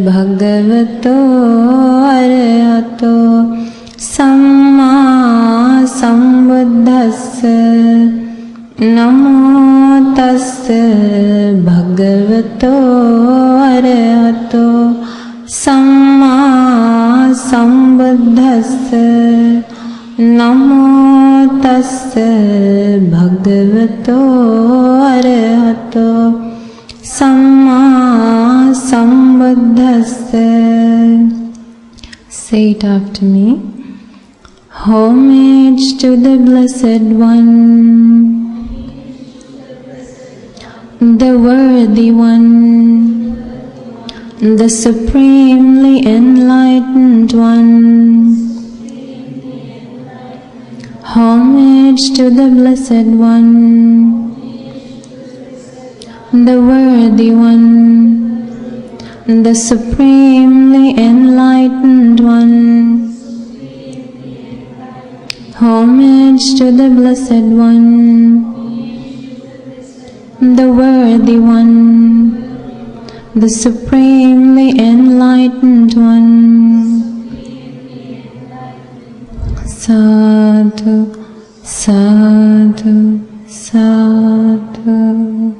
Bhagavato Arahato Samma Sambuddhassa Namo Tassa Bhagavato Arahato Samma Sambuddhassa Namo Tassa Bhagavato Arahato Samma Sambuddhassa. Say it after me. Homage to the Blessed One, the Worthy One, the Supremely Enlightened One. Homage to the Blessed One, the Worthy One, the Supremely Enlightened One. Homage to the Blessed One, the Worthy One, the Supremely Enlightened One. Sadhu, Sadhu, Sadhu.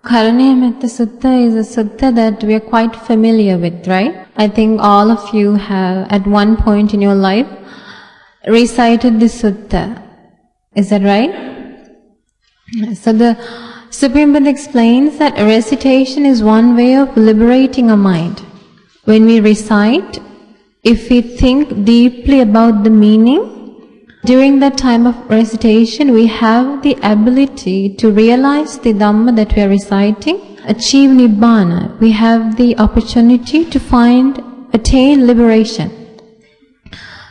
Karuneya Sutta is a sutta that we are quite familiar with, right? I think all of you have at one point in your life recited this sutta. Is that right? So the Supreme Buddha explains that recitation is one way of liberating our mind. When we recite, if we think deeply about the meaning, during that time of recitation, we have the ability to realize the Dhamma that we are reciting, achieve Nibbana. We have the opportunity to attain liberation.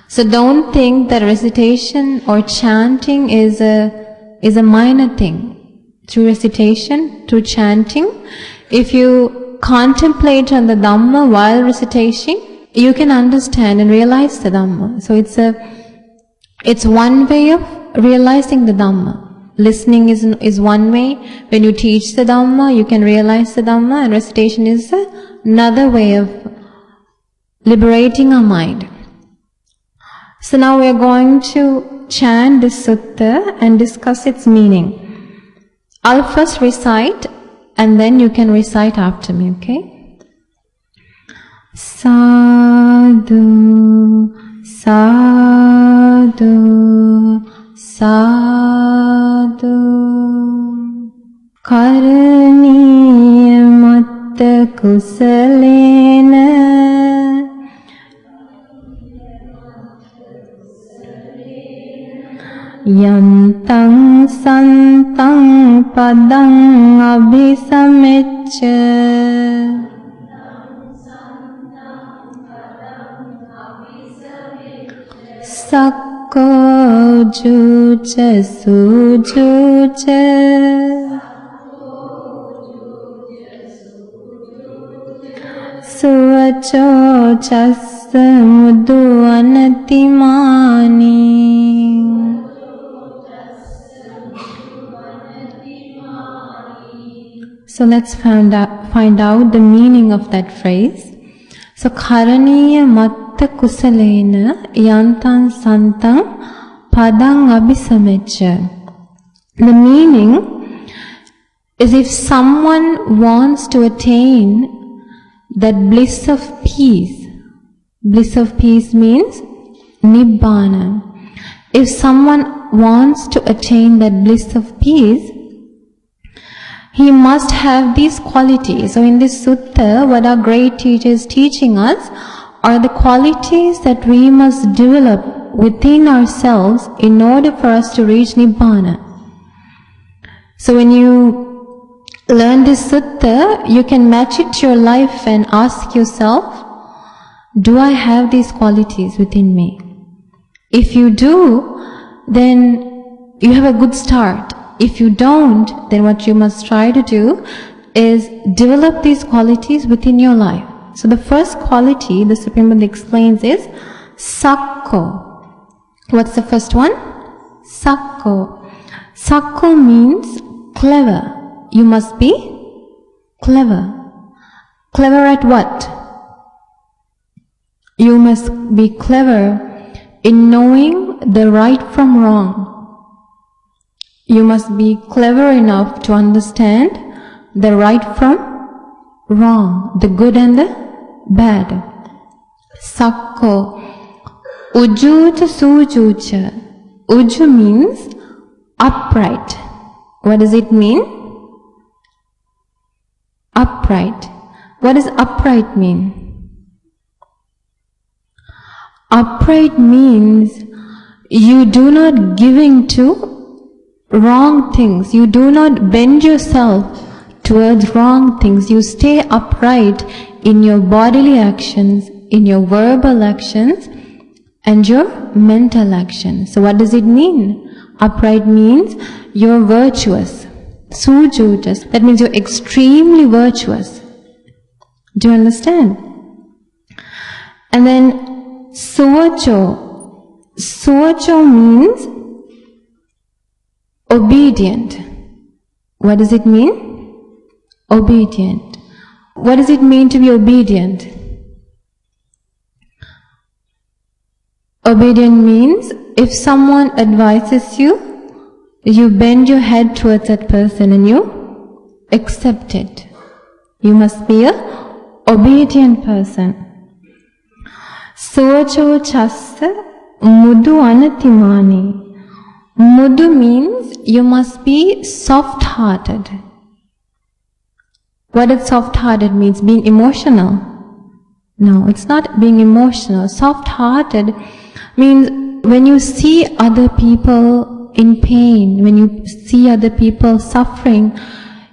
So don't think that recitation or chanting is a minor thing. Through recitation, through chanting, if you contemplate on the Dhamma while recitation, you can understand and realize the Dhamma. So it's one way of realizing the Dhamma. Listening is one way. When you teach the Dhamma, you can realize the Dhamma, and recitation is another way of liberating our mind. So now we are going to chant this sutta and discuss its meaning. I'll first recite and then you can recite after me, okay? Sadhu, Sadhu, Sadhu. Karaniya matta kusalena Yantang santang padang abhisamecca Sakko juca sujuca Suvaco chassa mudu anatimani. So let's find out the meaning of that phrase. So karaniya matta kusalena yantan santam padang abhisamecca. The meaning is if someone wants to attain that bliss of peace means Nibbana. If someone wants to attain that bliss of peace, he must have these qualities. So in this sutta, what our great teacher is teaching us are the qualities that we must develop within ourselves in order for us to reach Nibbana. So when you learn this sutta, you can match it to your life and ask yourself, do I have these qualities within me? If you do, then you have a good start. If you don't, then what you must try to do is develop these qualities within your life. So the first quality the Supreme Buddha explains is Sakko. What's the first one? Sakko. Sakko means clever. You must be clever. Clever at what? You must be clever in knowing the right from wrong. You must be clever enough to understand the right from wrong, the good and the bad. Sakko. Ujuta sujucha. Uju means upright. What does it mean? Upright. What does upright mean? Upright means you do not give in to wrong things. You do not bend yourself towards wrong things. You stay upright in your bodily actions, in your verbal actions, and your mental actions. So what does it mean? Upright means you're virtuous. Sujutas. That means you're extremely virtuous. Do you understand? And then Suvacho. Suvacho means obedient. What does it mean? Obedient. What does it mean to be obedient? Obedient means if someone advises you, you bend your head towards that person and you accept it. You must be an obedient person. Socho chassa mudu anatimani. Mudu means you must be soft-hearted. What does soft-hearted means? Being emotional? No, it's not being emotional. Soft-hearted means when you see other people in pain, when you see other people suffering,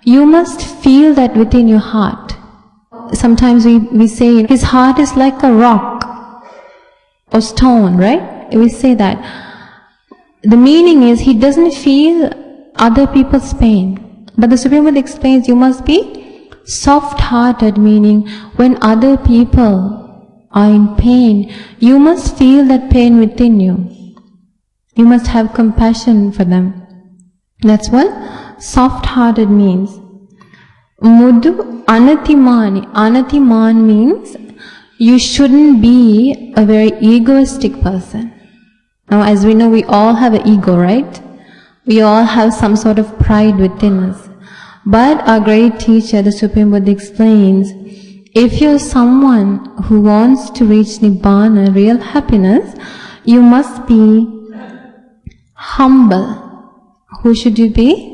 you must feel that within your heart. Sometimes we say his heart is like a rock or stone, right? We say that. The meaning is he doesn't feel other people's pain. But the Supreme Buddha explains you must be soft-hearted, meaning when other people are in pain, you must feel that pain within you. You must have compassion for them. That's what soft-hearted means. Mudu anatimani. Anatiman means you shouldn't be a very egoistic person. Now, as we know, we all have an ego, right? We all have some sort of pride within us. But our great teacher, the Supreme Buddha, explains, if you're someone who wants to reach Nibbana, real happiness, you must be humble. Who should you be?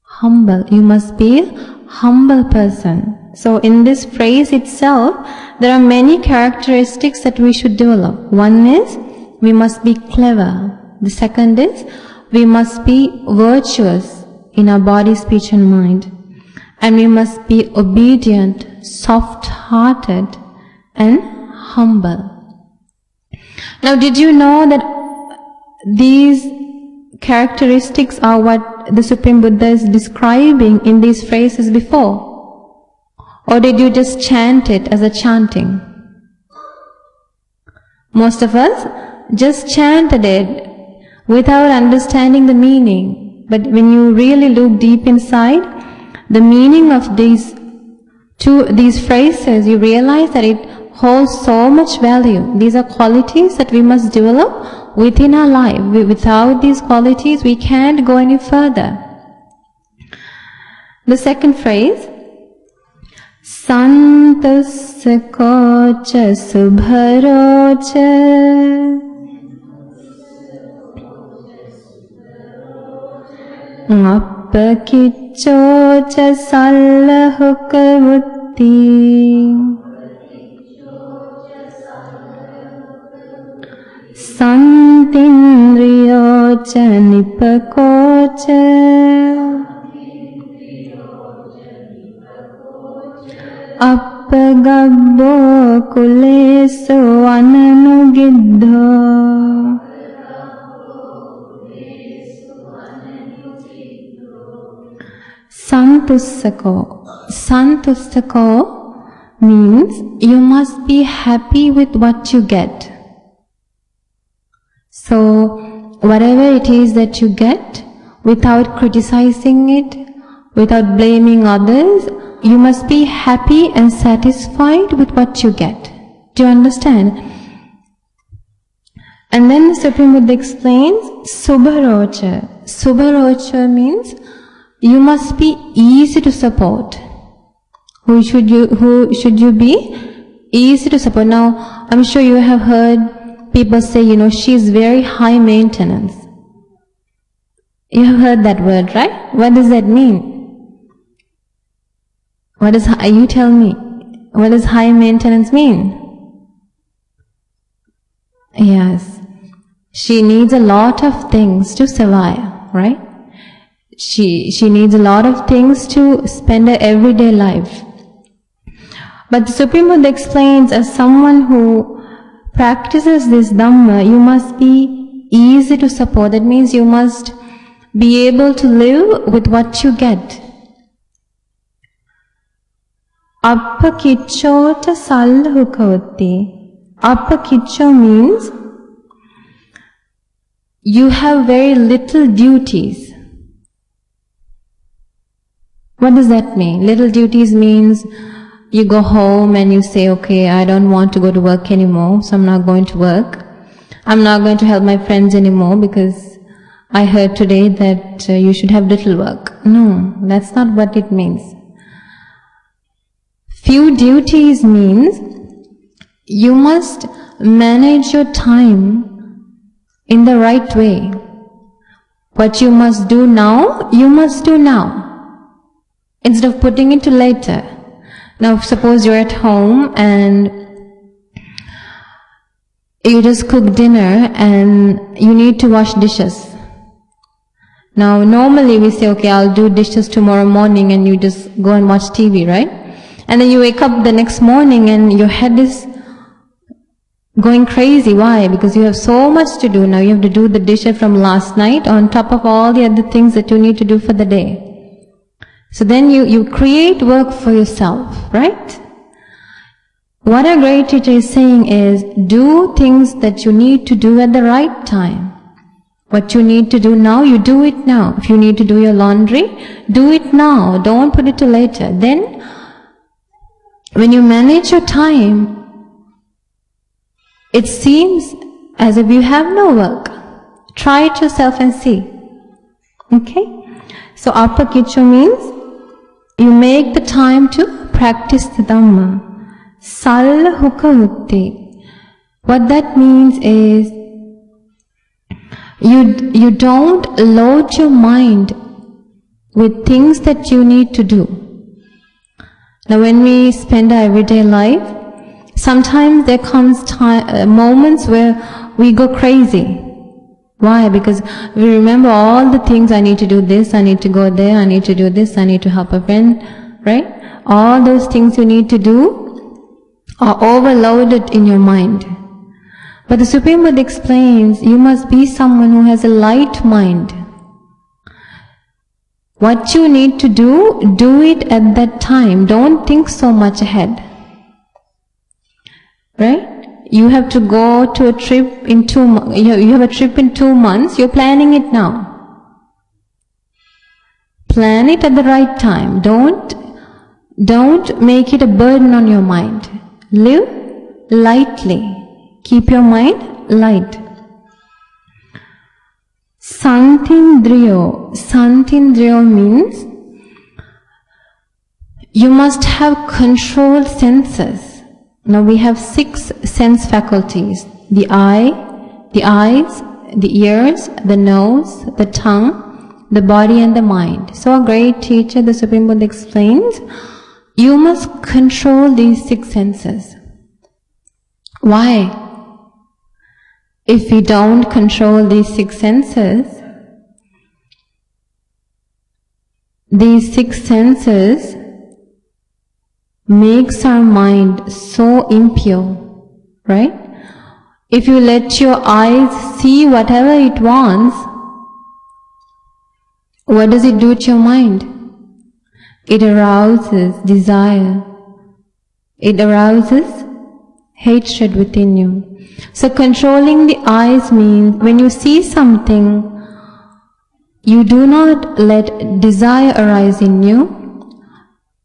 Humble. You must be a humble person. So in this phrase itself, there are many characteristics that we should develop. One is, we must be clever. The second is, we must be virtuous in our body, speech and mind. And we must be obedient, soft-hearted and humble. Now, did you know that these characteristics are what the Supreme Buddha is describing in these phrases before? Or did you just chant it as a chanting? Most of us just chanted it without understanding the meaning. But when you really look deep inside, the meaning of these phrases, you realize that it holds so much value. These are qualities that we must develop within our life. Without these qualities, we can't go any further. The second phrase, Santasya kocha subharocha Appakiccocha sallahukavutthi Santindriyocha nipakocha Appagabbo kuleso ananugiddho Santussako. Santussako means you must be happy with what you get. So, whatever it is that you get, without criticizing it, without blaming others, you must be happy and satisfied with what you get. Do you understand? And then the Supreme Buddha explains, Subharocha. Subharocha means you must be easy to support. Who should you be? Easy to support. Now, I'm sure you have heard people say, she's very high maintenance. You have heard that word, right? What does that mean? You tell me. What does high maintenance mean? Yes. She needs a lot of things to survive, right? She needs a lot of things to spend her everyday life. But the Supreme Buddha explains, as someone who practices this Dhamma, you must be easy to support. That means you must be able to live with what you get. Appakiccota sallahukavati. Appakicco means you have very little duties. What does that mean? Little duties means you go home and you say, okay, I don't want to go to work anymore, so I'm not going to work. I'm not going to help my friends anymore because I heard today that you should have little work. No, that's not what it means. Few duties means you must manage your time in the right way. What you must do now, you must do now, instead of putting it to later. Now, suppose you're at home and you just cook dinner and you need to wash dishes. Now, normally we say, okay, I'll do dishes tomorrow morning, and you just go and watch TV, right? And then you wake up the next morning and your head is going crazy. Why? Because you have so much to do. Now you have to do the dishes from last night on top of all the other things that you need to do for the day. So then you create work for yourself, right? What a great teacher is saying is, do things that you need to do at the right time. What you need to do now, you do it now. If you need to do your laundry, do it now. Don't put it to later. Then, when you manage your time, it seems as if you have no work. Try it yourself and see. Okay? So, Appakicco means you make the time to practice the Dhamma. Sallahukavati. What that means is, you don't load your mind with things that you need to do. Now when we spend our everyday life, sometimes there comes moments where we go crazy. Why? Because we remember all the things, I need to do this, I need to go there, I need to do this, I need to help a friend, right? All those things you need to do are overloaded in your mind. But the Supreme Buddha explains, you must be someone who has a light mind. What you need to do, do it at that time. Don't think so much ahead. Right? You have to go to a trip in 2 months. You have a trip in 2 months. You're planning it now. Plan it at the right time. Don't make it a burden on your mind. Live lightly. Keep your mind light. Santindriyo. Santindriyo means you must have controlled senses. Now we have 6 sense faculties. The eye, the eyes, the ears, the nose, the tongue, the body and the mind. So a great teacher, the Supreme Buddha explains, you must control these 6 senses. Why? If we don't control these 6 senses, these 6 senses makes our mind so impure, right? If you let your eyes see whatever it wants, what does it do to your mind? It arouses desire. It arouses hatred within you. So controlling the eyes means when you see something, you do not let desire arise in you,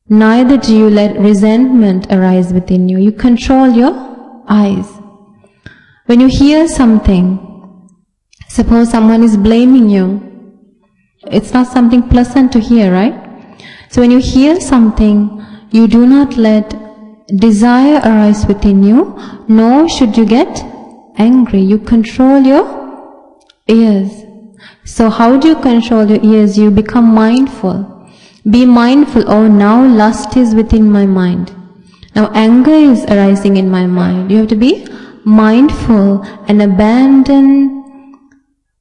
neither do you let resentment arise within you. You control your eyes. When you hear something, suppose someone is blaming you, it's not something pleasant to hear, right? So when you hear something, you do not let desire arise within you, nor should you get angry. You control your ears. So how do you control your ears? You become mindful. Be mindful, oh, now lust is within my mind. Now anger is arising in my mind. You have to be mindful and abandon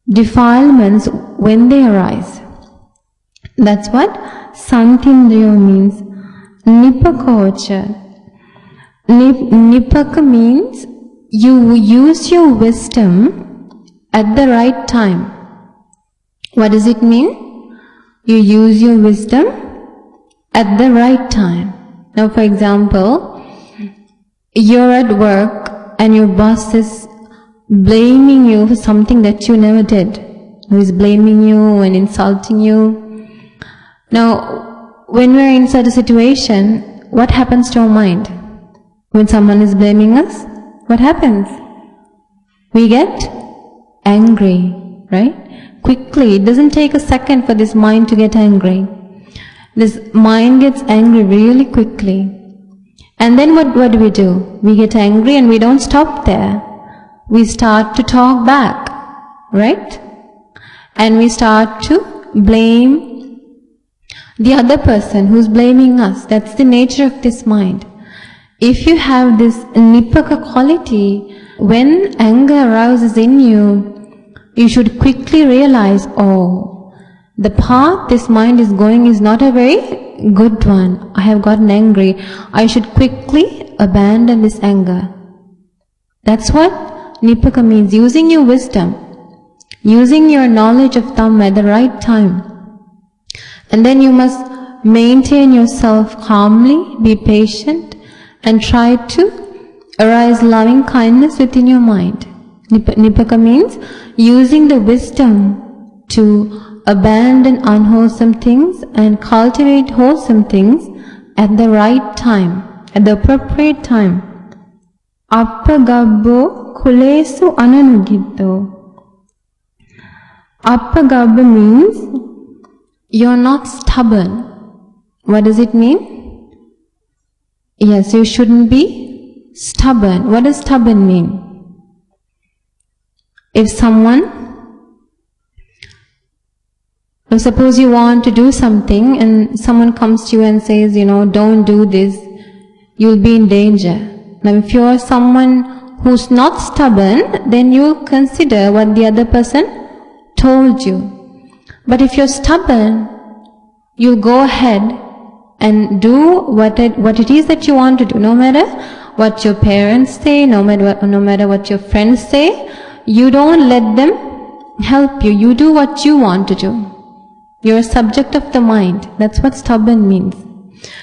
defilements when they arise. That's what Santindriyo means. Nipakocha. Nipaka means you use your wisdom at the right time. What does it mean? You use your wisdom at the right time. Now, for example, you're at work and your boss is blaming you for something that you never did. Who is blaming you and insulting you. Now, when we're in such a situation, what happens to our mind? When someone is blaming us, what happens? We get angry, right? Quickly. It doesn't take a second for this mind to get angry. This mind gets angry really quickly. And then what do? We get angry and we don't stop there. We start to talk back, right? And we start to blame the other person who's blaming us. That's the nature of this mind. If you have this nipaka quality, when anger arouses in you, you should quickly realize, oh, the path this mind is going is not a very good one. I have gotten angry. I should quickly abandon this anger. That's what nipaka means. Using your wisdom, using your knowledge of Dhamma at the right time. And then you must maintain yourself calmly, be patient, and try to arise loving kindness within your mind. Nipaka means using the wisdom to abandon unwholesome things and cultivate wholesome things at the right time, at the appropriate time. Appagabbo kulesu ananugitto. Appagabba means you're not stubborn. What does it mean? Yes, you shouldn't be stubborn. What does stubborn mean? If suppose you want to do something and someone comes to you and says, don't do this, you'll be in danger. Now if you're someone who's not stubborn, then you'll consider what the other person told you. But if you're stubborn, you'll go ahead and do what it is that you want to do, no matter what your parents say, no matter what your friends say. You don't let them help you. You do what you want to do. You're a subject of the mind. That's what stubborn means.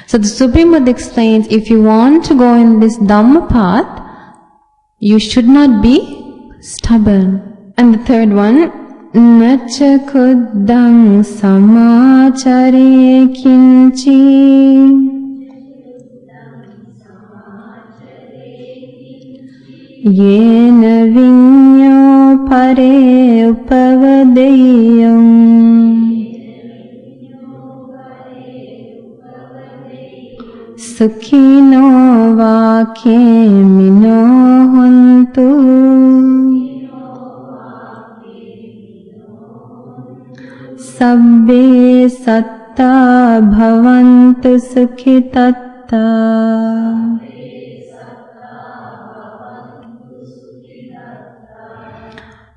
So the Supreme Buddha explains, if you want to go in this Dhamma path, you should not be stubborn. And the third one, Nacha kuddang samachare kinchi yena vinyo pare upavadeyam sukhino vakemino hontu sabbe satta bhavantu sukhitatta.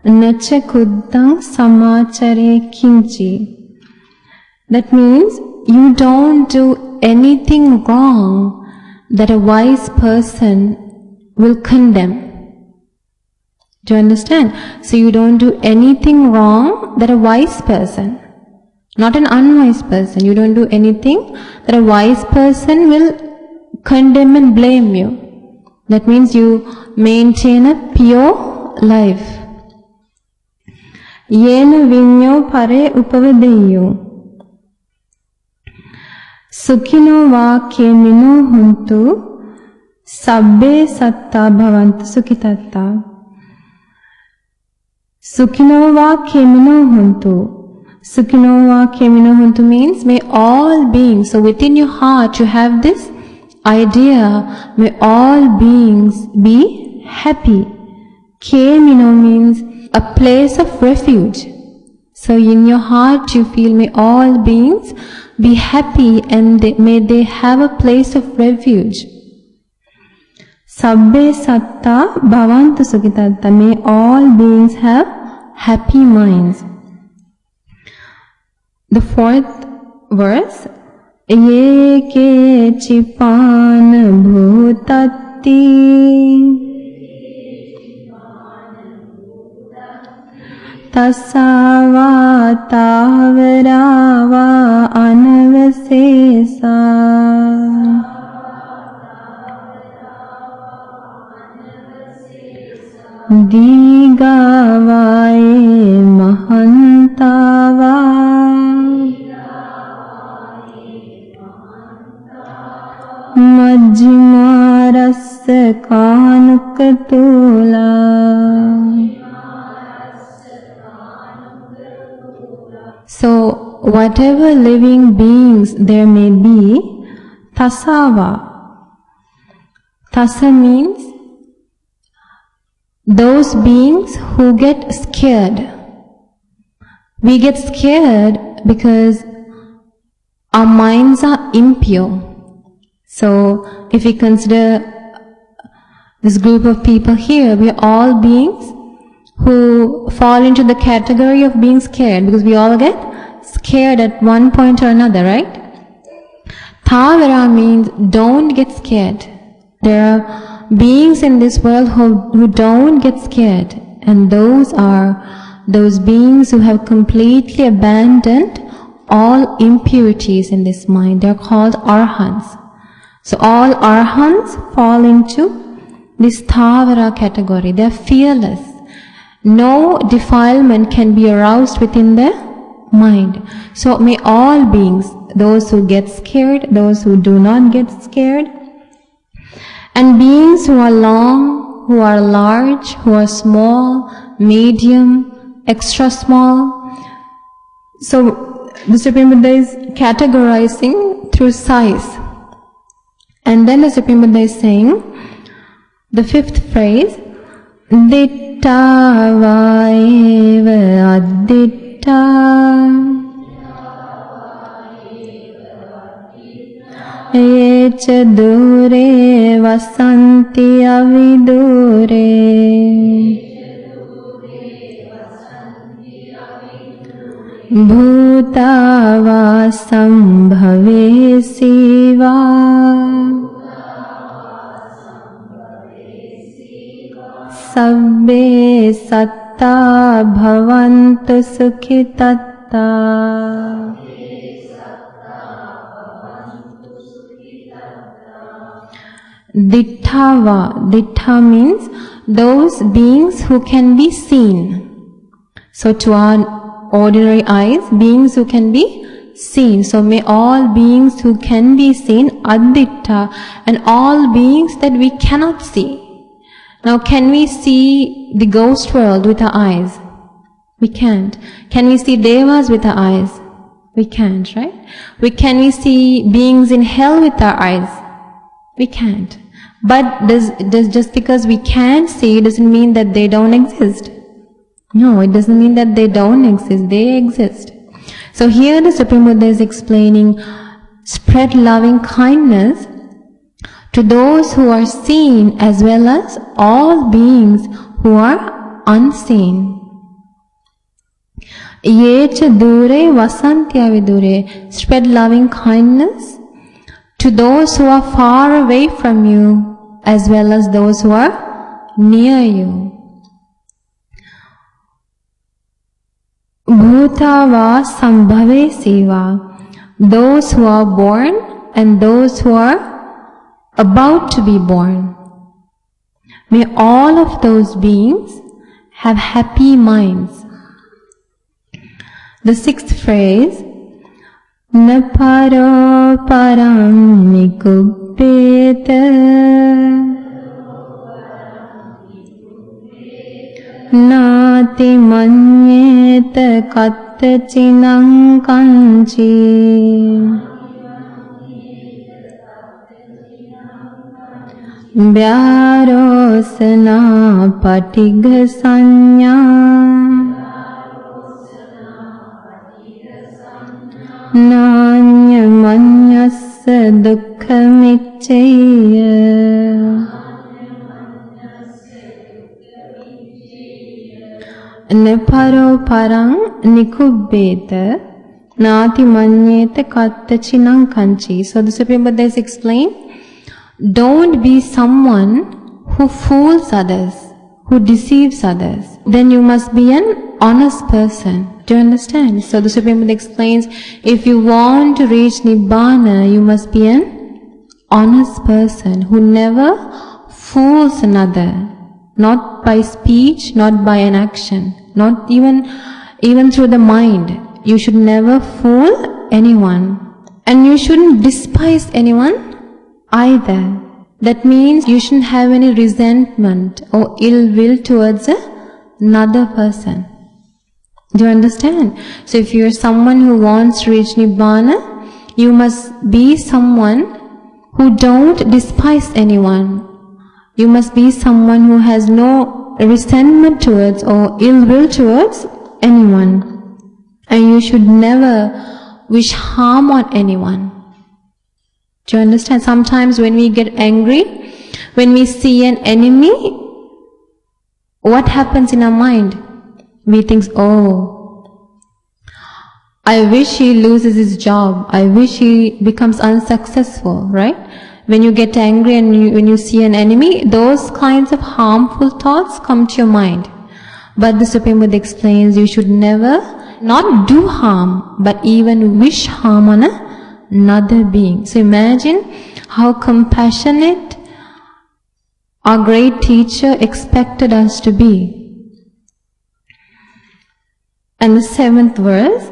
Nacha kuddang samachare kinchi. That means you don't do anything wrong that a wise person will condemn. Do you understand? So you don't do anything wrong that a wise person, not an unwise person, you don't do anything that a wise person will condemn and blame you. That means you maintain a pure life. Yena vinyo pare upavedeyo. Sukhino va kemino huntu sabbe satta bhavantu sukhitatta. Sukhino va kemino huntu. Sukhino va kemino huntu means may all beings, so within your heart you have this idea, may all beings be happy. Kemino means a place of refuge. So in your heart you feel may all beings be happy and may they have a place of refuge. Sabbe satta bhavantu sukhitatta. May all beings have happy minds. The fourth verse. Ye ke chipan bhutatti tasava tavarava anavasesa. Digavaye mahantava Majjimarasya kanukatula. So whatever living beings there may be, tasava. Tasa means those beings who get scared. We get scared because our minds are impure. So if we consider this group of people here, we are all beings who fall into the category of being scared, because we all get scared at one point or another, right? Thavara means don't get scared. There are beings in this world who don't get scared, and those are those beings who have completely abandoned all impurities in this mind. They are called arhants. So all arhants fall into this Thavara category. They are fearless. No defilement can be aroused within their mind. So may all beings, those who get scared, those who do not get scared, and beings who are long, who are large, who are small, medium, extra small. So the Supreme Buddha is categorizing through size. And then the Supreme Buddha is saying, the fifth phrase, Ditta va eva additta Echa dure vasanti avidure Bhuta va sambhave siva Sabbe satta bhavantu sukhitatta. Dittava. Dittha means those beings who can be seen. So to our ordinary eyes, beings who can be seen. So may all beings who can be seen, additta, and all beings that we cannot see. Now, can we see the ghost world with our eyes? We can't. Can we see devas with our eyes? We can't, right? Can we see beings in hell with our eyes? We can't. But does just because we can't see doesn't mean that they don't exist. No, it doesn't mean that they don't exist. They exist. So here the Supreme Buddha is explaining, spread loving kindness to those who are seen as well as all beings who are unseen. Yecha dure vasantya vidure. Spread loving kindness to those who are far away from you as well as those who are near you. Bhuta va sambhave siva. Those who are born and those who are about to be born. May all of those beings have happy minds. The sixth phrase, Naparo param nikubbeta Nati manyeta katta chinang kanchi Vyarosana patigha sanya Nanya manyasa dukkha micceya Neparo parang nikubbeta Nati manyeta katta chinang kanchi. So the Supreme Buddha is explained, don't be someone who fools others, who deceives others. Then you must be an honest person. Do you understand? So the Supreme Buddha explains, if you want to reach Nibbana, you must be an honest person who never fools another. Not by speech, not by an action, not even through the mind. You should never fool anyone. And you shouldn't despise anyone either. That means you shouldn't have any resentment or ill will towards another person. Do you understand? So if you're someone who wants to reach Nibbana, you must be someone who don't despise anyone. You must be someone who has no resentment towards or ill will towards anyone. And you should never wish harm on anyone. Do you understand? Sometimes when we get angry, when we see an enemy, what happens in our mind? We think, oh, I wish he loses his job. I wish he becomes unsuccessful, right? When you get angry and when you see an enemy, those kinds of harmful thoughts come to your mind. But the Supreme Buddha explains, you should never not do harm, but even wish harm on another being. So imagine how compassionate our great teacher expected us to be. And the seventh verse,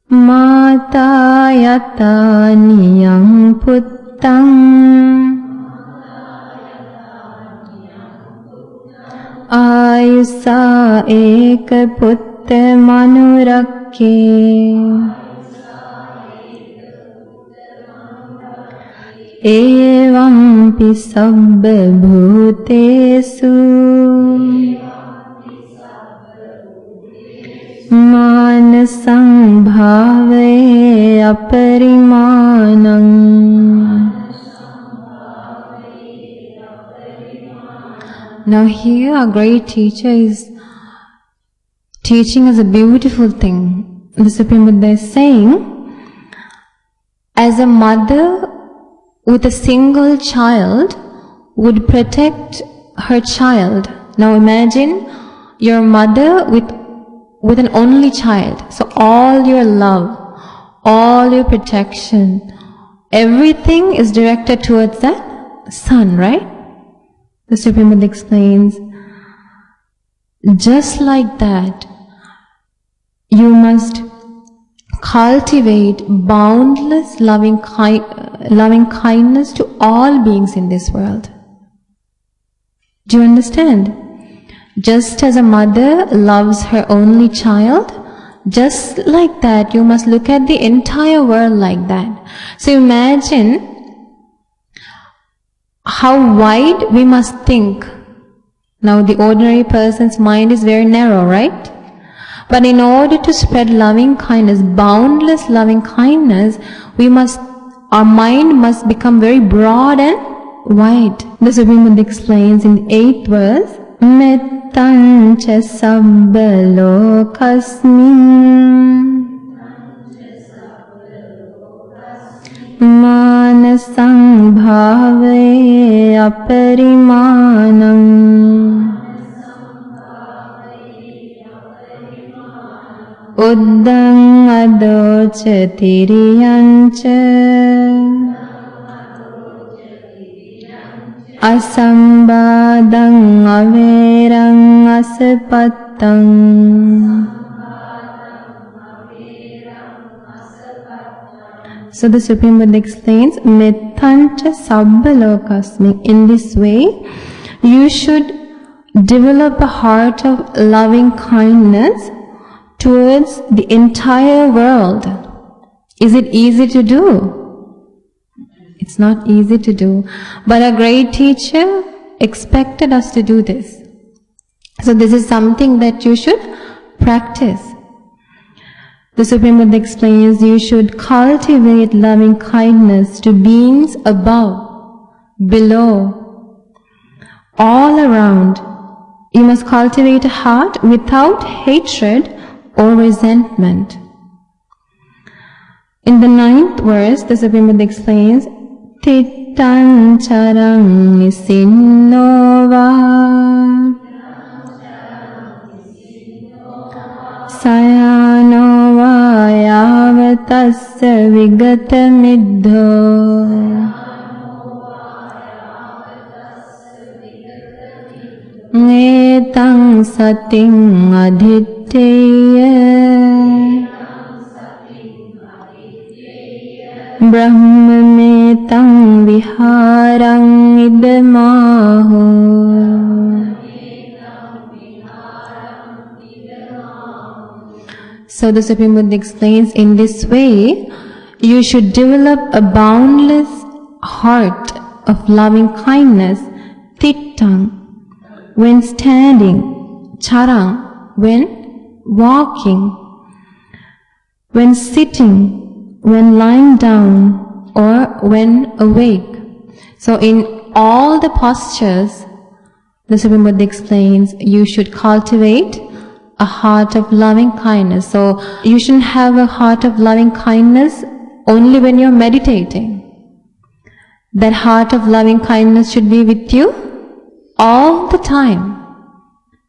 Mata yata niyam puttang Ayusa eka putta manurakke Evampi sabba bhutesu Manasam bhave aparimanam. Now here our great teacher is teaching us a beautiful thing. The Supreme Buddha is saying, as a mother with a single child would protect her child. Now imagine your mother with an only child. So all your love, all your protection, everything is directed towards that son, right? The Supreme Buddha explains, just like that, you must cultivate boundless loving kindness to all beings in this world. Do you understand? Just as a mother loves her only child, just like that, you must look at the entire world like that. So imagine how wide we must think. Now the ordinary person's mind is very narrow, right? But in order to spread loving kindness, boundless loving kindness, our mind must become very broad and wide. The Supreme Buddha explains in the 8th verse, Mettancha sabba lokasmin Manasam bhave aparimanam Uddang adocha tiriyancha Asambadang averang asapatang. So the Supreme Buddha explains, Mettancha sabbalokasmi. In this way, you should develop a heart of loving kindness towards the entire world. Is it easy to do? It's not easy to do. But a great teacher expected us to do this. So this is something that you should practice. The Supreme Buddha explains, you should cultivate loving kindness to beings above, below, all around. You must cultivate a heart without hatred or resentment. In the 9th verse, the Supreme Buddha explains, Tittan charang nisinova sayanova yavatasya vigata middho etang sating adhitteya brahmametang viharang idamaho. So the Supreme Buddha explains, in this way, you should develop a boundless heart of loving kindness, tittang, when standing, charang, when walking, when sitting, when lying down, or when awake. So in all the postures, the Supreme Buddha explains, you should cultivate a heart of loving kindness. So you shouldn't have a heart of loving kindness only when you're meditating. That heart of loving kindness should be with you all the time.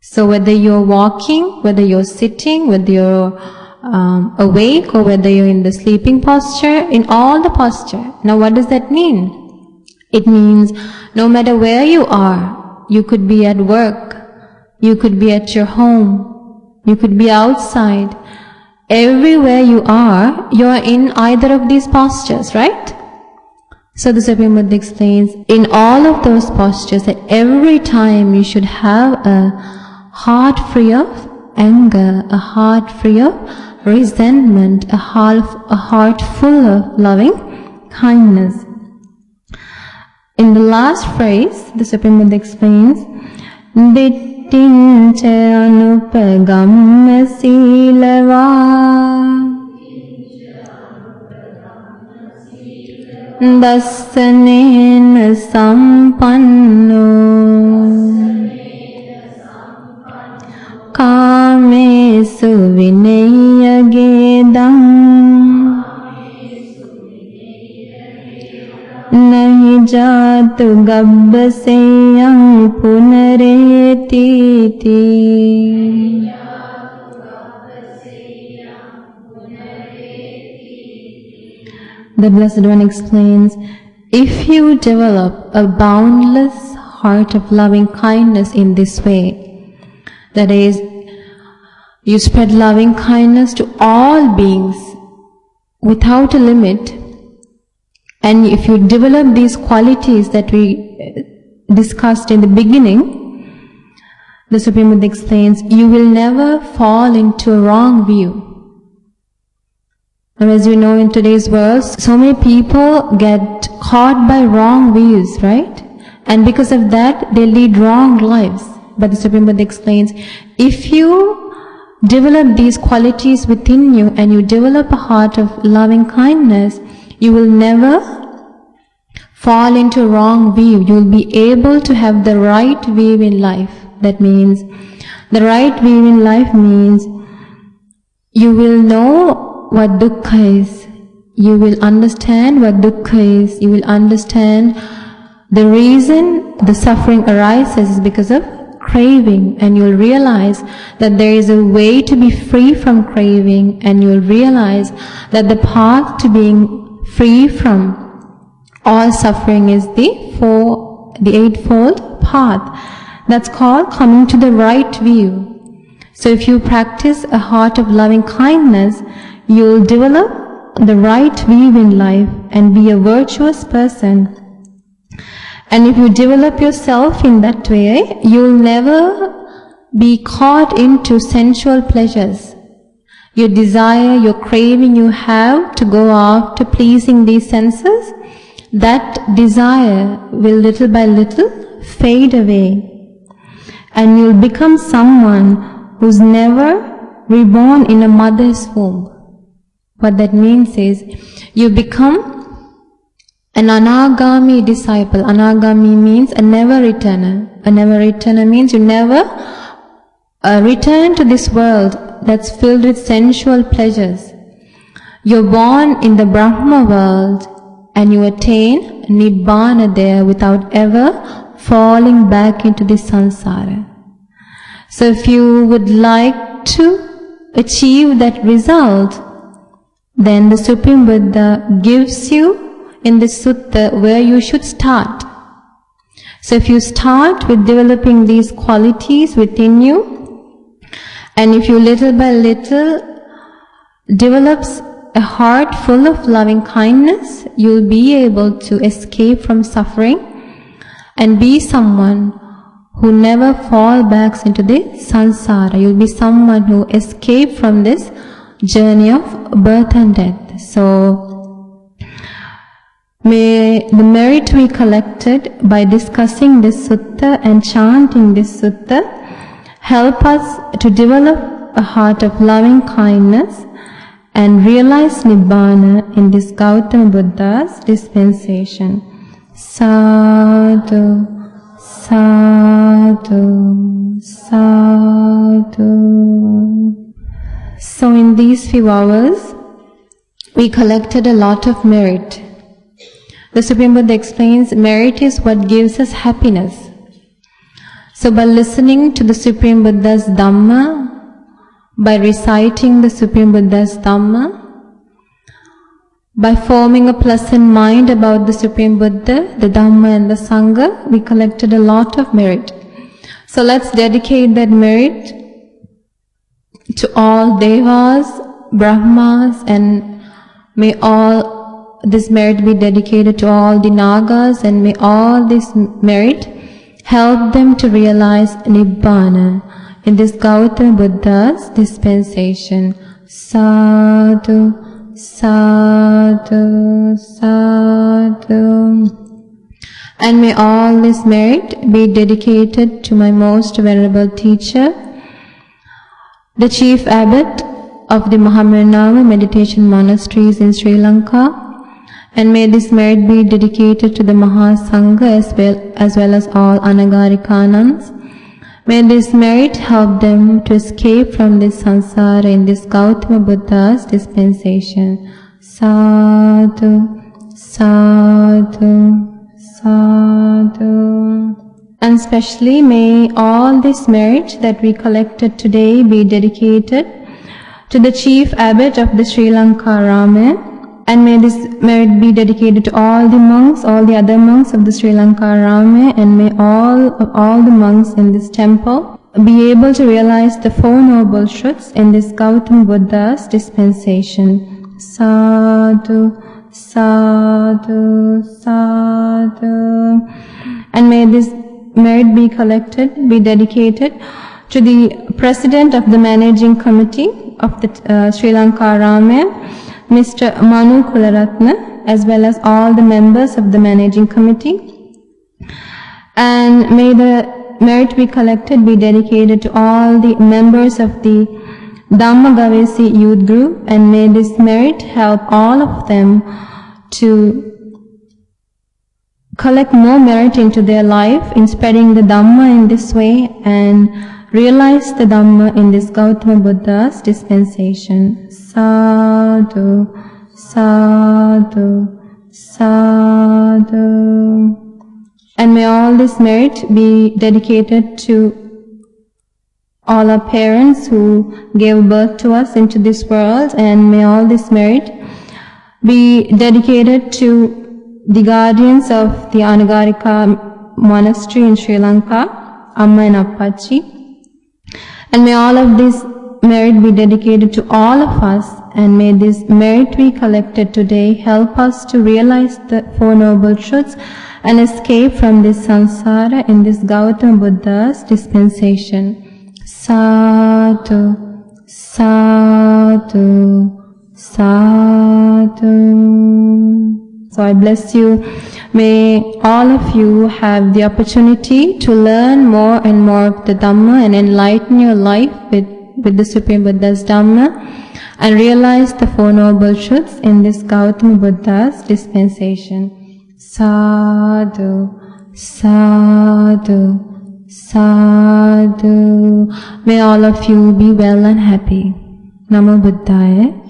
So whether you're walking, whether you're sitting, whether you're awake, or whether you're in the sleeping posture, in all the posture. Now what does that mean? It means no matter where you are, you could be at work, you could be at your home, you could be outside. Everywhere you are, you're in either of these postures, right? So the Supreme Buddha explains, in all of those postures, that every time you should have a heart free of anger, a heart free of resentment, a heart full of loving kindness. In the last phrase, the Supreme Buddha explains, Dittincha anupagamma silava Dasanena sampanno Kamesu vinaya gedam Nahi jatu gabbaseyam punaretiti. The Blessed One explains, if you develop a boundless heart of loving kindness in this way, that is, you spread loving kindness to all beings without a limit, and if you develop these qualities that we discussed in the beginning, the Supreme Buddha explains, you will never fall into a wrong view. Now, as you know, in today's world, so many people get caught by wrong views, right? And because of that, they lead wrong lives. But the Supreme Buddha explains, if you develop these qualities within you and you develop a heart of loving kindness, you will never fall into a wrong view. You will be able to have the right view in life. That means, the right view in life means you will know what dukkha is. You will understand what dukkha is. You will understand the reason the suffering arises is because of craving, and you'll realize that there is a way to be free from craving, and you'll realize that the path to being free from all suffering is the Eightfold Path. That's called coming to the right view. So if you practice a heart of loving kindness, you'll develop the right view in life and be a virtuous person. And if you develop yourself in that way, you'll never be caught into sensual pleasures. Your desire, your craving you have to go after pleasing these senses, that desire will little by little fade away. And you'll become someone who's never reborn in a mother's womb. What that means is, you become an anagami disciple. Anagami means a never returner. A never returner means you never return to this world that's filled with sensual pleasures. You're born in the Brahma world and you attain Nibbana there without ever falling back into the samsara. So if you would like to achieve that result, then the Supreme Buddha gives you in the sutta where you should start. So if you start with developing these qualities within you, and if you little by little develops a heart full of loving kindness, you'll be able to escape from suffering and be someone who never fall back into the samsara. You'll be someone who escaped from this journey of birth and death. So may the merit we collected by discussing this sutta and chanting this sutta help us to develop a heart of loving kindness and realize Nibbana in this Gautama Buddha's dispensation. Sadhu, sadhu, sadhu. So in these few hours, we collected a lot of merit. The Supreme Buddha explains merit is what gives us happiness. So by listening to the Supreme Buddha's Dhamma, by reciting the Supreme Buddha's Dhamma, by forming a pleasant mind about the Supreme Buddha, the Dhamma and the Sangha, we collected a lot of merit. So let's dedicate that merit to all Devas, Brahmas, and may all this merit be dedicated to all the Nagas, and may all this merit help them to realize Nibbana in this Gautama Buddha's dispensation. Sadhu, sadhu, sadhu. And may all this merit be dedicated to my most venerable teacher, the chief abbot of the Mahamerenama meditation monasteries in Sri Lanka. And may this merit be dedicated to the Mahasangha as well as all Anagarikanans. May this merit help them to escape from this samsara in this Gautama Buddha's dispensation. Sadhu, sadhu, sadhu. And especially may all this merit that we collected today be dedicated to the chief abbot of the Sri Lanka Rama. And may this merit be dedicated to all the monks, all the other monks of the Sri Lanka Rama, and may all the monks in this temple be able to realize the Four Noble Truths in this Gautama Buddha's dispensation. Sadhu, sadhu, sadhu. And may this merit be collected, be dedicated to the President of the Managing Committee of the Sri Lanka Rama, Mr. Manu Kularatna, as well as all the members of the Managing Committee. And may the merit we collected be dedicated to all the members of the Dhamma Gavesi Youth Group, and may this merit help all of them to collect more merit into their life in spreading the Dhamma in this way and realize the Dhamma in this Gautama Buddha's dispensation. Sadhu, sadhu, sadhu. And may all this merit be dedicated to all our parents who gave birth to us into this world, and may all this merit be dedicated to the guardians of the Anagarika monastery in Sri Lanka, Amma and Appachi. And may all of this merit be dedicated to all of us, and may this merit we collected today help us to realize the Four Noble Truths and escape from this samsara in this Gautama Buddha's dispensation. Sadhu, sadhu, sadhu. So I bless you. May all of you have the opportunity to learn more and more of the Dhamma and enlighten your life with the Supreme Buddha's Dhamma and realize the Four Noble Truths in this Gautama Buddha's dispensation. Sadhu, sadhu, sadhu. May all of you be well and happy. Namo Buddhaya.